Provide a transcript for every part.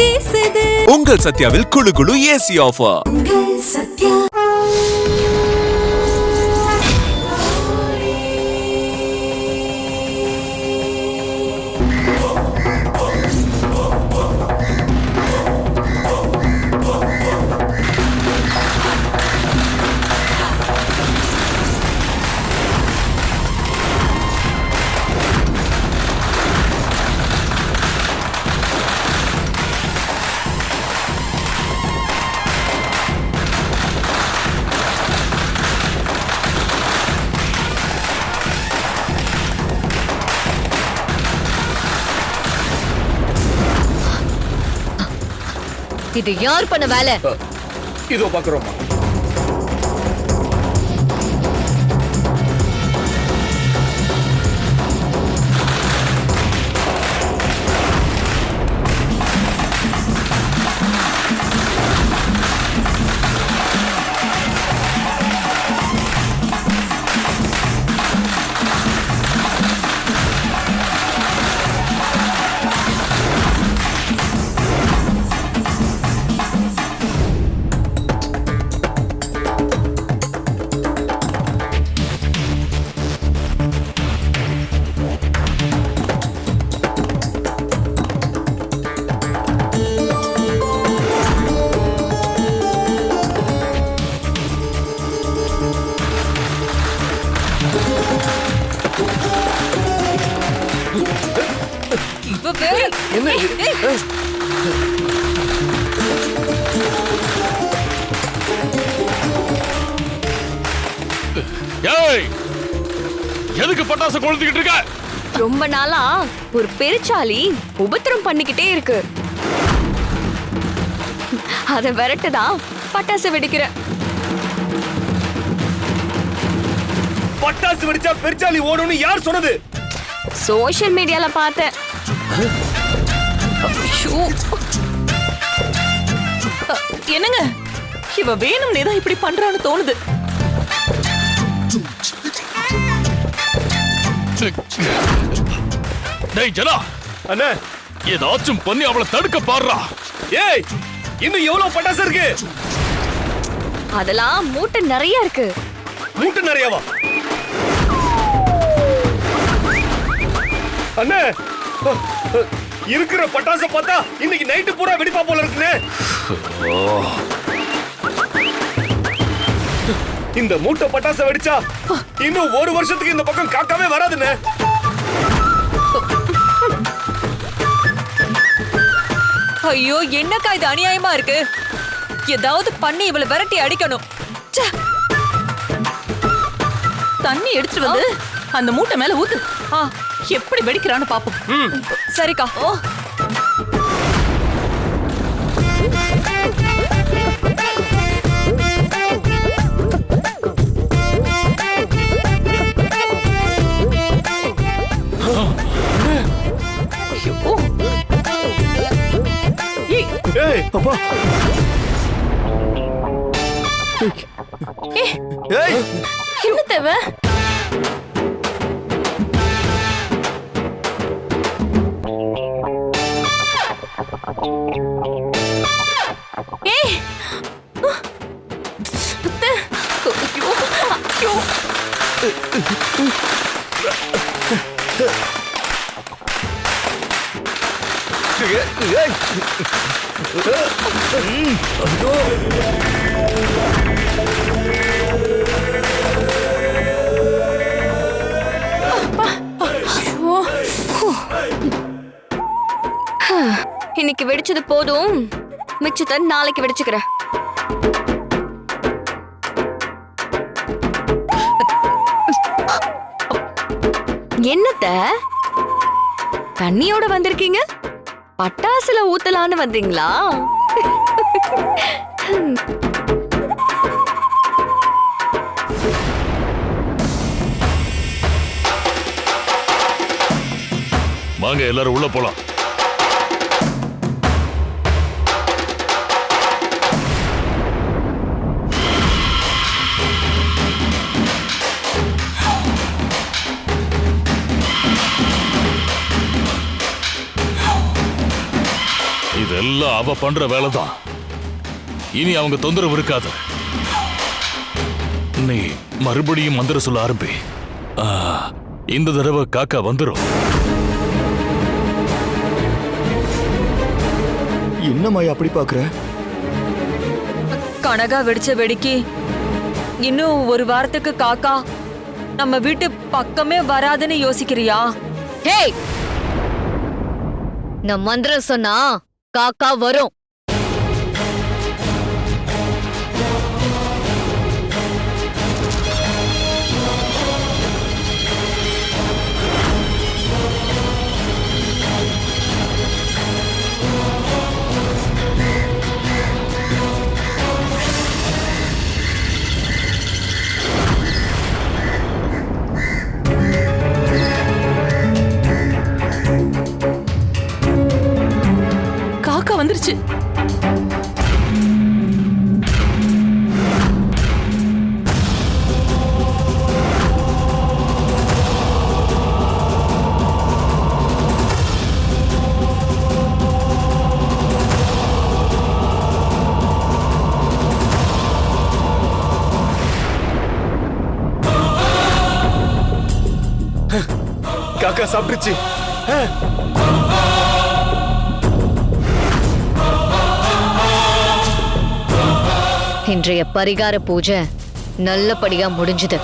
வீசுது. உங்கள் சத்யாவில் குளு குளு ஏசி ஆஃபர். சத்யா. இது யார் பண்ண வேலை? இதோ பாக்குறோமா. எதுக்கு பட்டாசு கொளுத்திக்கிட்டு இருக்க? ரொம்ப நாளா ஒரு பெருச்சாலி உபத்திரம் பண்ணிக்கிட்டே இருக்கு. அத விரட்டுதான் பட்டாசு வெடிக்கிற. பட்டாசு வெடிச்சா பெருச்சாலி ஓடும்னு யார் சொன்னது? சோஷியல் மீடியால பார்த்தேன். என்னங்க இவ வேணும்னே தான் இப்படி பண்றான்னு தோணுது. டேய் ஜனா, அண்ணே ஏதாச்சும் பண்ணி அவளை தடுக்க பாடுறா. ஏய், இன்னும் எவ்வளவு பட்டாசு இருக்கு? அதெல்லாம் மூட்டை நிறைய இருக்கு. மூட்டை நிறையவா? அண்ணே, இருக்கிற பட்டாசு பார்த்தா இன்னைக்கு நைட்டு பூரா வெடிப்பா போல இருக்குனே. இந்த மூட்டை பட்டாசு வெடிச்சா இன்னும் ஒரு வருஷத்துக்கு இந்த பக்கம் காக்காவே வராதுண்ணே. ஐயோ, என்னக்கா இது அநியாயமா இருக்கு. ஏதாவது பண்ணி இவளை விரட்டி அடிக்கணும். தண்ணி எடுத்துட்டு வந்து அந்த மூட்டை மேல ஊத்து. எப்படி வெடிக்கிறான்னு பாப்போம். சரிக்கா. ஏய் அப்பா, என்ன தேவை? இன்னைக்கு வெடிச்சது போதும், மிச்சத்தை நாளைக்கு வெடிச்சுக்கிறேன். என்னத்த தண்ணியோட வந்திருக்கீங்க? பட்டாசுல ஊத்தலான்னு வந்தீங்களா? வாங்க எல்லாரும் உள்ள போலாம். இதெல்லாம் அவ பண்ற வேலைதான். இனி அவங்க தொந்தரவு இருக்காது. நீ மறுபடியும் மந்திர சொல்ல ஆரம்பி. இந்த தடவை காக்கா வந்துரும். என்ன மாயா அப்படி பாக்குற? கனகா வெடிச்ச வெடிக்கு இன்னும் ஒரு வாரத்துக்கு காக்கா நம்ம வீட்டு பக்கமே வராதுன்னு யோசிக்கிறியா? ஹேய், நான் மந்திரம் சொன்னா காக்கா வரும். காக்கா வந்துருச்சு. காக்கா சாப்பிட்டுச்சு. இன்றைய பரிகார பூஜை நல்லபடியா முடிஞ்சது.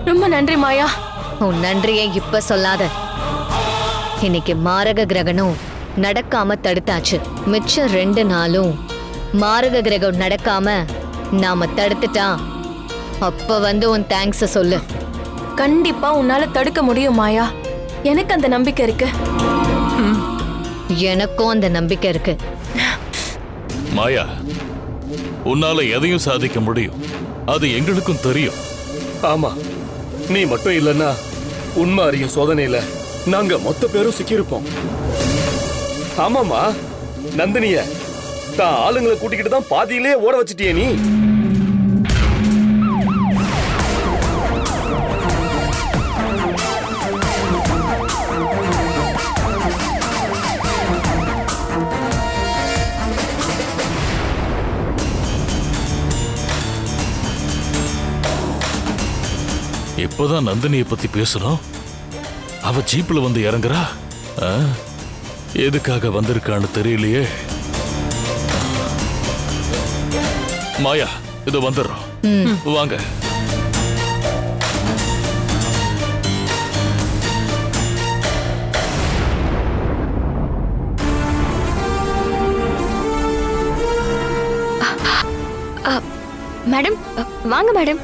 ரொம்ப நன்றி மாயா. உன் நன்றியை இப்ப சொல்லாத. இன்னைக்கு மாரக கிரகணம் நடக்காம தடுத்தாச்சு. மிச்சம் 2 நாளும் மாரக கிரகம் நடக்காம நாம தடுத்துட்டா அப்ப வந்து உன் தேங்க்ஸ சொல்லு. கண்டிப்பா உன்னால தடுக்க முடியும் மாயா. எனக்கு அந்த நம்பிக்கை இருக்கு. எனக்கும் அந்த நம்பிக்கை இருக்கு. மாயா, உன்னால எதையும் சாதிக்க முடியும். அது எங்களுக்கும் தெரியும். ஆமா, நீ மட்டும் இல்லன்னா உண்மை அறியும் சோதனையில நாங்க மொத்த பேரும் சிக்கியிருப்போம். ஆமாமா, நந்தினிய தான் ஆளுங்களை கூட்டிக்கிட்டு தான் பாதியிலே ஓட வச்சிட்டியே நீ. இப்பதான் நந்தினியை பத்தி பேசுறோம். அவ ஜீப்ல வந்து இறங்குறா. எதுக்காக வந்திருக்கான்னு தெரியலையே. மாயா, இது வந்துடுறோம். வாங்க. மேடம், வாங்க மேடம்.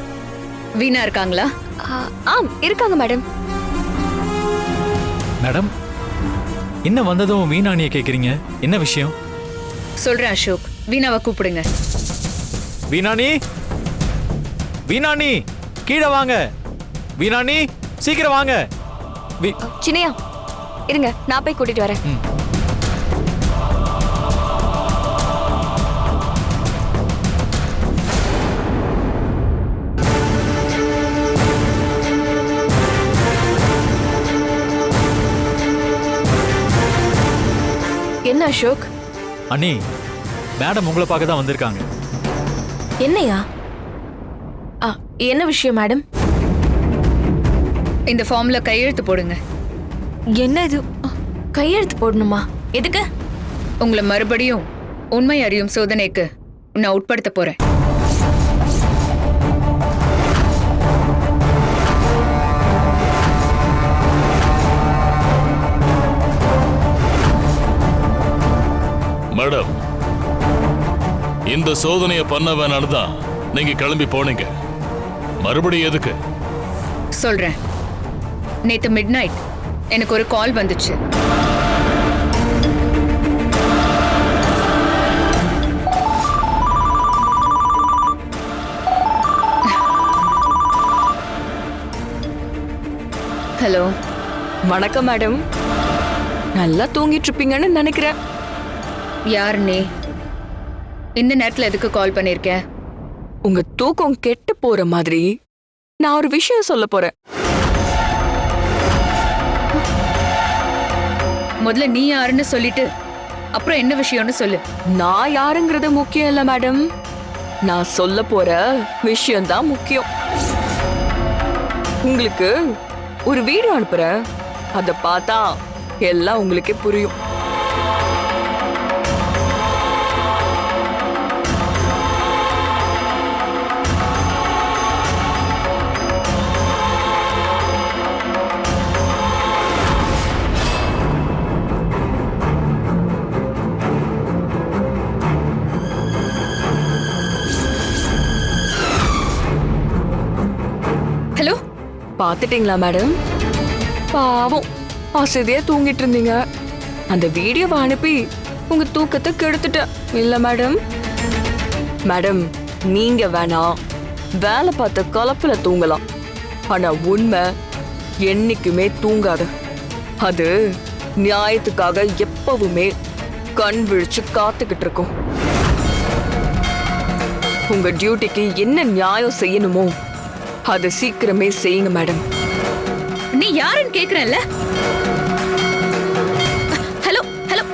வீணா இருக்காங்களா? ஆம், இருக்காங்க மேடம். மேடம், என்ன வந்ததும் வீணாணியை கேக்குறீங்க? என்ன விஷயம்? சொல்றேன் அசோக், வீணாவை கூப்பிடுங்க. வீணாணி, வீணாணி, கீழே வாங்க. வீணாணி, சீக்கிரம் வாங்க. சின்னையா, இருங்க, நான் போய் கூட்டிட்டு வரேன். என்ன அசோக்? அண்ணி, மேடம் உங்களை பார்க்க தான் வந்திருக்காங்க. என்னையா? என்ன விஷயம் மேடம்? இந்த ஃபார்ம்ல கையெழுத்து போடுங்க. என்ன இது? கையெழுத்து போடணுமா? எதுக்கு? உங்களை மறுபடியும் உண்மை அறியும் சோதனைக்கு நான் உட்படுத்த போறேன். மேடம், இந்த சோதனையை பண்ண வேணான்னு தான் நீங்க கிளம்பி போனீங்க. மறுபடியும் எதுக்கு? சொல்றேன். நேத்து மிட்நைட் எனக்கு ஒரு கால் வந்துச்சு. ஹலோ. வணக்கம் மேடம். நல்லா தூங்கிட்டு இருப்பீங்கன்னு நினைக்கிறேன். யார் நீ? இந்த நேரத்துல எதுக்கு கால் பண்ணிருக்க? உங்க தூக்கம் கெட்டு போற மாதிரி நான் ஒரு விஷயம் சொல்ல போறேன். முதல்ல நீ யாருன்னு சொல்லிட்டு அப்புறம் என்ன விஷயம்னு சொல்லு. நான் யாருங்கிறது முக்கியம் இல்ல மேடம், நான் சொல்ல போற விஷயம்தான் முக்கியம். உங்களுக்கு ஒரு வீடியோ அனுப்புறேன், அத பார்த்தா எல்லாம் உங்களுக்கே புரியும். ஹலோ, பாத்துட்டீங்களா மேடம்? பாவம், ஆசையா தூங்கிட்டு இருந்தீங்க. அந்த வீடியோவை அனுப்பி உங்க தூக்கத்தை கெடுத்துட்டேன் இல்ல மேடம்? மேடம், நீங்க வேணா வேலை பார்த்த கலப்புல தூங்கலாம், ஆனா உண்மை என்னைக்குமே தூங்காது. அது நியாயத்துக்காக எப்பவுமே கண் விழிச்சு காத்துக்கிட்டு இருக்கும். உங்க டியூட்டிக்கு என்ன நியாயம் செய்யணுமோ அதை சீக்கிரமே செய்யுங்க மேடம். நீ யாருன்னு கேக்குறல்ல? ஹலோ ஹலோ,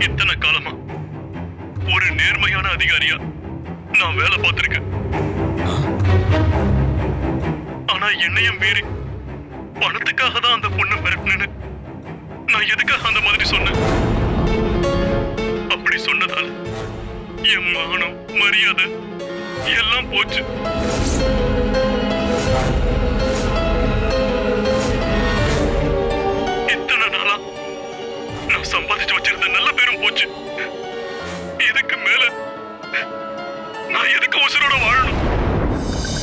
இத்தனை காலமா ஒரு நேர்மையான அதிகாரியா நான் வேலை பார்த்திருக்கேன். ஆனா என்னையும் மீறி பணத்துக்காக தான் அந்த பொண்ணு மிரட்டினு நான் எதுக்காக அந்த மாதிரி சொன்னேன்? அப்படி சொன்னதால என் மானம் மரியாதை எல்லாம் போச்சு. இத்தனை நாளா நான் சம்பாதிச்சு வச்சிருந்த நல்ல பேரும் போச்சு. இதுக்கு மேல நான் எதுக்கு உசுரோட வாழணும்?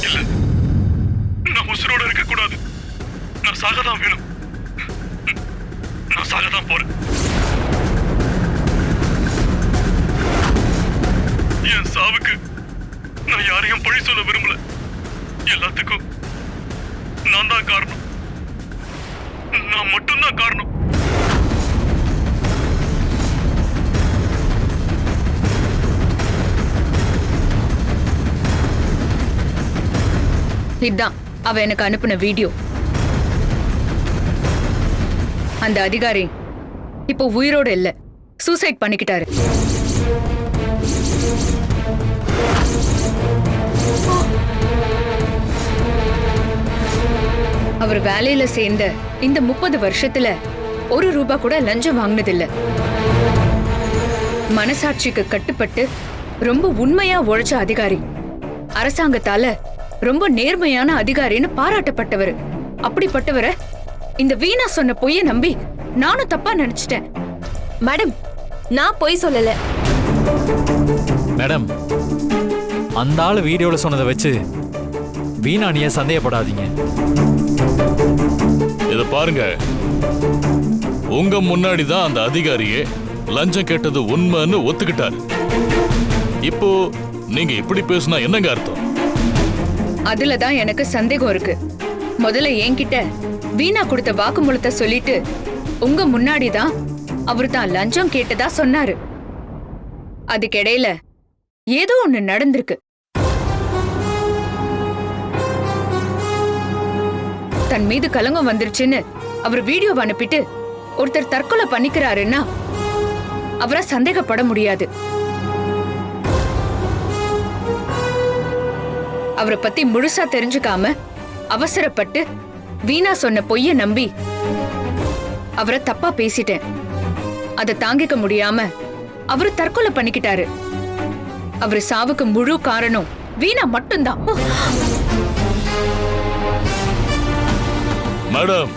இல்ல, நான் உசுரோட இருக்க கூடாது. நான் சாகதான் வேணும். நான் சாகதான் போறேன். என் சாவுக்கு நான் யாரையும் பழி சொல்ல விரும்பல. எல்லாத்துக்கும் நான் தான் காரணம். நான் மட்டும்தான் காரணம். இதுதான் அவ எனக்கு அனுப்பின வீடியோ. அந்த அதிகாரி இப்போ உயிரோட இல்ல, சூசைட் பண்ணிக்கிட்டாரு. அவர் வேலையில சேர்ந்த இந்த 30 வருஷத்துல ஒரு ரூபா கூட லஞ்சம் வாங்கினதில்ல. மனசாட்சிக்கு கட்டுப்பட்டு ரொம்ப உண்மையா உழைச்ச அதிகாரி. அரசாங்கத்தால ரொம்ப நேர்மையான அதிகாரின்னு பாராட்டப்பட்டவர். அப்படிப்பட்டவரை இந்த வீணா சொன்ன பொய்ய நம்பி நானும் தப்பா நினைச்சிட்டேன். மேடம், நான் பொய் சொல்லல. மேடம், அந்த ஆளு வீடியோல சொன்னதை வச்சு வீணா நீ சந்தேகப்படாதீங்க. இத பாருங்க, உங்க முன்னாடி தான் அந்த அதிகாரியே லஞ்சம் கேட்டது உண்மைன்னு ஒத்துக்கிட்டாரு. இப்போ நீங்க இப்படி பேசினா என்னங்க அர்த்தம்? அதுலதான் எனக்கு சந்தேகம் இருக்கு. முதல்ல என்கிட்ட வீணா கொடுத்த வாக்குமூலத்தை சொல்லிட்டு உங்க முன்னாடிதான் அவரு தான் லஞ்சம் கேட்டதா சொன்னாரு. அதுக்கிடையில ஏதோ ஒண்ணு நடந்திருக்கு. தன் மீது கலங்கம் வந்துருச்சுன்னு அவர் வீடியோ அனுப்பிட்டு ஒருத்தர் தற்கொலை பண்ணிக்கிறாருன்னா அவரை சந்தேகப்பட முடியாது. அவரை பத்தி முழுசா தெரிஞ்சுக்காம அவசரப்பட்டு வீணா சொன்ன பொய்ய நம்பி அவரை தப்பா பேசிட்டேன். அதை தாங்கிக்க முடியாம அவரு தற்கொலை பண்ணிக்கிட்டாரு. அவரு சாவுக்கு முழு காரணம் வீணா மட்டும்தான். மேடம்,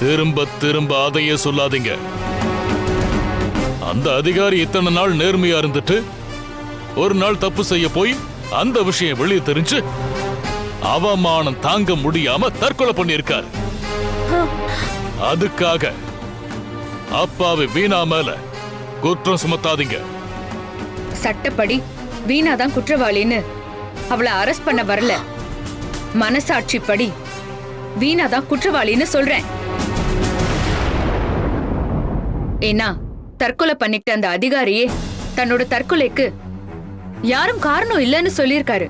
திரும்ப திரும்ப அதையே சொல்லாதீங்க. அந்த அதிகாரி இத்தனை நாள் நேர்மையா இருந்துட்டு ஒரு நாள் தப்பு செய்ய போய் அந்த விஷயம் வெளியே தெரிஞ்சு அவமானம் தாங்க முடியாம தற்கொலை பண்ணியிருக்காரு. அதுக்காக அப்பாவை வீணா மேல குற்றம் சுமத்தாதீங்க. சட்டப்படி வீணா தான் குற்றவாளின்னு அவளை அரெஸ்ட் பண்ண வரல. மனசாட்சிப்படி வீணா தான் குற்றவாளின்னு சொல்றேன். ஏன்னா தற்கொலை பண்ணிக்கிட்ட அந்த அதிகாரியே தன்னோட தற்கொலைக்கு யாரும் காரணம் இல்லைன்னு சொல்லியிருக்காரு.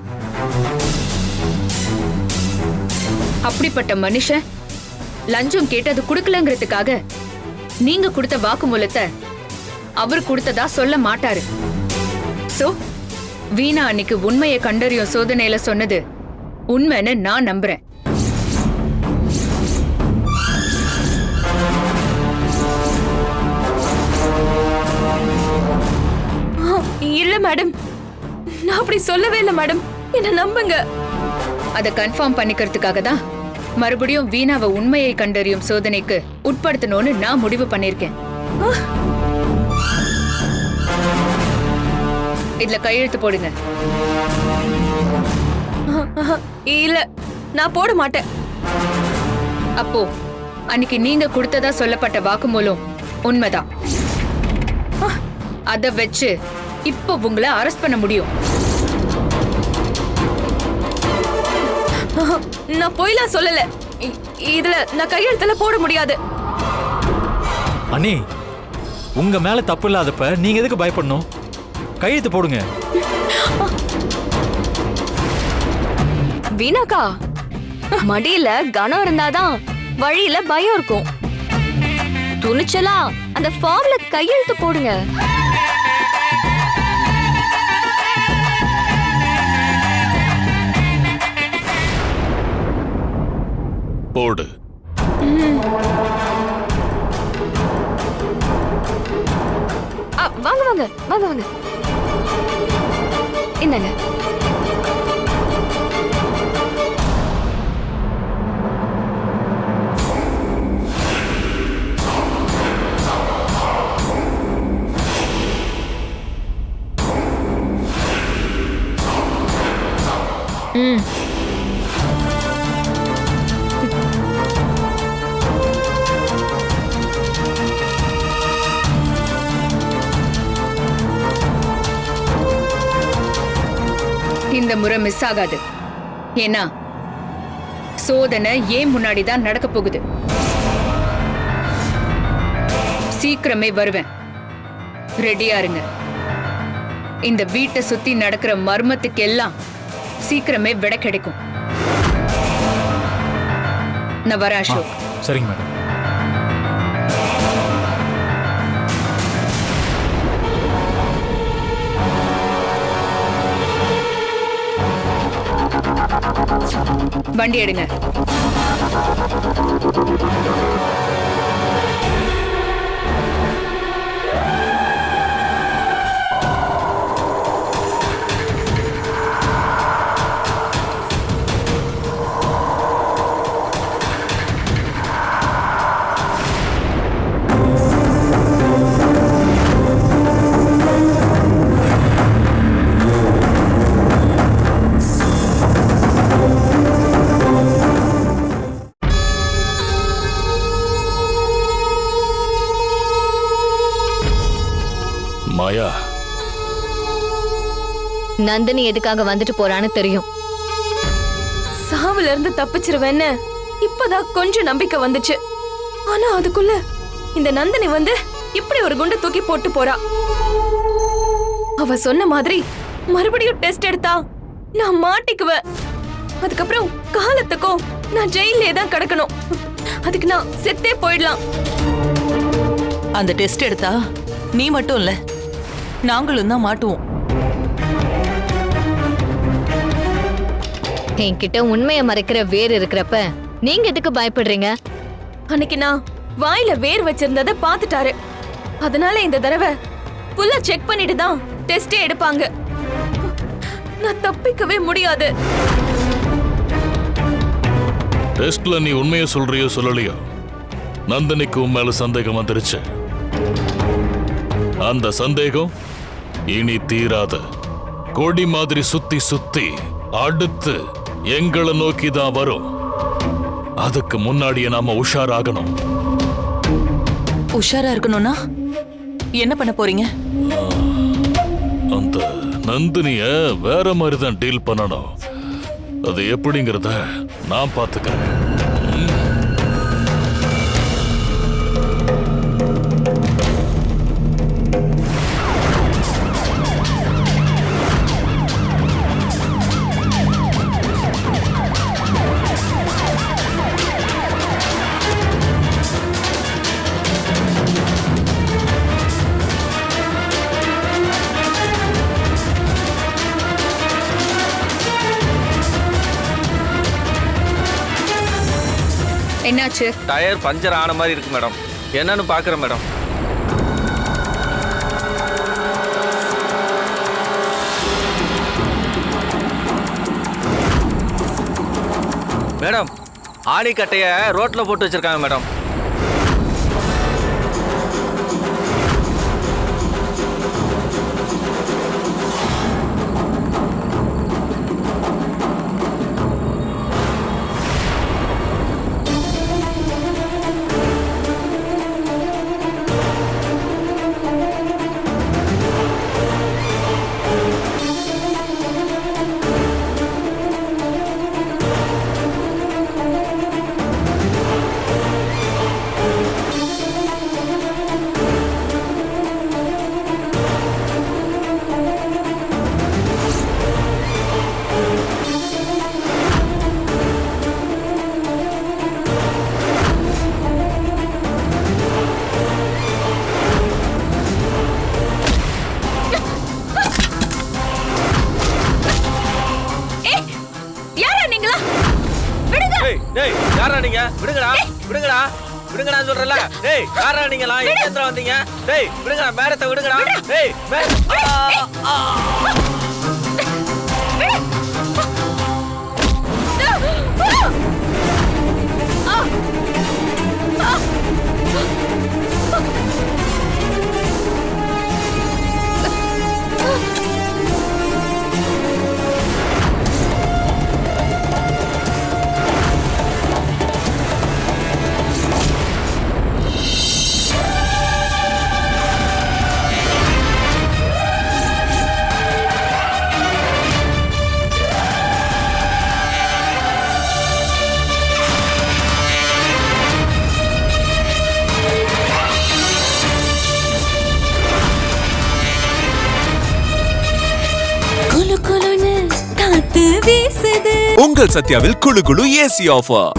அப்படிப்பட்ட மனுஷன் லஞ்சம் கேட்டது கொடுக்கலங்கிறதுக்காக நீங்க கொடுத்த வாக்குமூலத்தை அவர் கொடுத்ததா சொல்ல மாட்டாரு. சோ வீணா அன்னைக்கு உண்மையை கண்டறியும் சோதனையில சொன்னது உண்மைன்னு நான் நம்புறேன். இல்ல மேடம், நான் அப்படி சொல்லவே இல்லை மேடம், என்ன நம்புங்க. அதை கன்ஃபார்ம் பண்ணிக்கிறதுக்காக தான் மறுபடியும் வீணாவை உண்மையை கண்டறியும் சோதனைக்கு உட்படுத்தணும்னு நான் முடிவு பண்ணிருக்கேன். இதுல கையெழுத்து போடுங்க. இல்ல, நான் போட மாட்டேன். அப்போ அன்னைக்கு நீங்க கொடுத்ததா சொல்லப்பட்ட வாக்குமூலம் உண்மைதான். அத வச்சு இப்போ உங்களை அரெஸ்ட் பண்ண முடியும். நான் பொய்லாம் சொல்லல. இதுல நான் கையெழுத்துல போட முடியாது. அண்ணி, உங்க மேல தப்பு இல்லாதப்ப நீங்க எதுக்கு பயப்படணும்? கையெழுத்து போடுங்க. வீணாக்கா, மடியில கனம் இருந்தாதான் வழியில பயம் இருக்கும். துணிச்சலா அந்த ஃபார்ம்ல கையெழுத்து போடுங்க. போடு. வாங்க வாங்க வாங்க வாங்க, இந்தாங்க. இந்த முறை மிஸ் ஆகாது. ஏன்னா சோதனை ஏன் முன்னாடி தான் நடக்க போகுது. சீக்கிரமே வருவேன், ரெடியா இருங்க. இந்த வீட்டை சுத்தி நடக்கிற மர்மத்துக்கு எல்லாம் சீக்கிரமே விட கிடைக்கும். நான் வரேன் அசோக். சரிங்க மேடம். வண்டி எடுங்க. மாயா, நந்தினி எதுக்காக வந்துட்டு போறான்னு தெரியும். சாவுல இருந்து தப்பிச்சிருவேன்னு இப்பதான் கொஞ்சம் நம்பிக்கை வந்துச்சு. ஆனா அதுக்குள்ள இந்த நந்தினி வந்து இப்படி ஒரு குண்டை தூக்கி போட்டு போறா. அவ சொன்ன மாதிரி மறுபடியும் டெஸ்ட் எடுத்தா நான் மாட்டிக்குவேன். அதுக்கப்புறம் காலத்துக்கும் நான் ஜெயிலே தான் கிடக்கணும். அதுக்கு நான் செத்தே போயிடலாம். அந்த டெஸ்ட் எடுத்தா நீ மட்டும் இல்ல, நாங்களும் தான் மாட்டுவோம். என்கிட்ட உண்மையை மறைக்கிற வேர் இருக்கிறப்ப நீங்க எதுக்கு பயப்படுறீங்க? அன்னைக்கு நான் வாயில வேர் வச்சிருந்ததை பாத்துட்டாரு. அதனால இந்த தடவை புல்லா செக் பண்ணிட்டு தான் டெஸ்டே எடுப்பாங்க. நான் தப்பிக்கவே முடியாது. டெஸ்ட்ல நீ உண்மையை சொல்றியோ சொல்லலையோ, நந்தினிக்கு உன் மேல சந்தேகம் வந்துருச்சு. அந்த சந்தேகம் இனி தீராத கொடி மாதிரி சுத்தி சுத்தி அடுத்து எங்களை நோக்கி தான் வரும். அதுக்கு முன்னாடியே நாம உஷாராகணும். உஷாரா இருக்கணும்னா என்ன பண்ண போறீங்க? அந்த நந்தினிய வேற மாதிரி தான் டீல் பண்ணணும். அது எப்படிங்கிறத நான் பாத்துக்கிறேன். என்னாச்சு? டயர் பஞ்சர் ஆன மாதிரி இருக்கு மேடம். என்னன்னு பாக்குறேன் மேடம். மேடம், ஆணி கட்டைய ரோட்ல போட்டு வச்சிருக்காங்க மேடம். டேய், யாரா நீங்க? விடுங்கடா, விடுங்கடா, விடுங்கடா சொல்றல. டேய், யாரா நீங்களா? எங்க வந்தீங்க? டேய், விடுங்கடா, மேடத்தை விடுங்கடா. டேய், உங்கள் சத்யாவில் குளு குளு ஏசி ஆஃபர்.